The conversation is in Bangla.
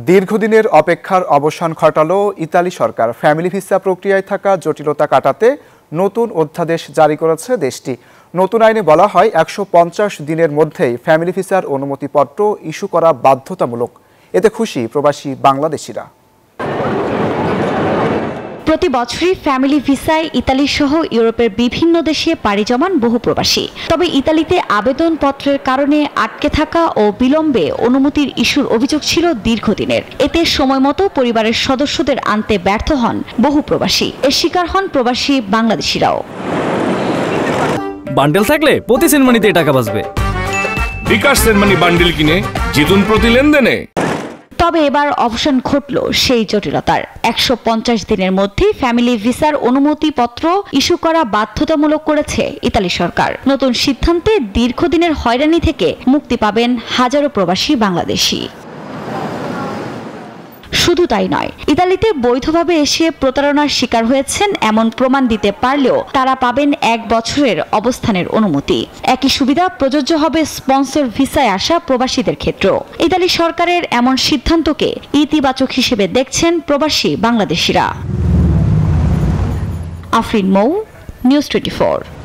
দীর্ঘদিনের অপেক্ষার অবসান ঘটালো ইতালি সরকার। ফ্যামিলি ভিসা প্রক্রিয়ায় থাকা জটিলতা কাটাতে নতুন অধ্যাদেশ জারি করেছে দেশটি। নতুন আইনে বলা হয় ১৫০ দিনের মধ্যেই ফ্যামিলি ভিসার অনুমতিপত্র ইস্যু করা বাধ্যতামূলক। এতে খুশি প্রবাসী বাংলাদেশিরা। প্রতি বছরই ফ্যামিলি ভিসায় ইতালি সহ ইউরোপের বিভিন্ন দেশে পাড়ি জমান বহু প্রবাসী। তবে ইতালিতে আবেদনপত্রের কারণে আটকে থাকা ও বিলম্বে অনুমতির ইস্যুর অভিযোগ ছিল দীর্ঘদিনের। এতে সময়মতো পরিবারের সদস্যদের আনতে ব্যর্থ হন বহু প্রবাসী। এর শিকার হন প্রবাসী বাংলাদেশিরাও। বান্ডেল থাকলে প্রতি সেনমানিতে টাকা বাঁচবে। বিকাশ সেনমানি বান্ডেল কিনে জিতুন প্রতি লেনদেনে। তবে এবার অবসান ঘটল সেই জটিলতার। ১৫০ দিনের মধ্যে ফ্যামিলি ভিসার অনুমতিপত্র ইস্যু করা বাধ্যতামূলক করেছে ইতালি সরকার। নতুন সিদ্ধান্তে দীর্ঘদিনের হয়রানি থেকে মুক্তি পাবেন হাজারো প্রবাসী বাংলাদেশি। শুধু তাই নয়, ইতালিতে বৈধভাবে এসে প্রতারণার শিকার হয়েছেন এমন প্রমাণ দিতে পারলেও তারা পাবেন ১ বছরের অবস্থানের অনুমতি। একই সুবিধা প্রযোজ্য হবে স্পন্সর ভিসায় আসা প্রবাসীদের ক্ষেত্রেও। ইতালি সরকারের এমন সিদ্ধান্তকে ইতিবাচক হিসেবে দেখছেন প্রবাসী বাংলাদেশিরা। আফরিন মৌ, নিউজ 24।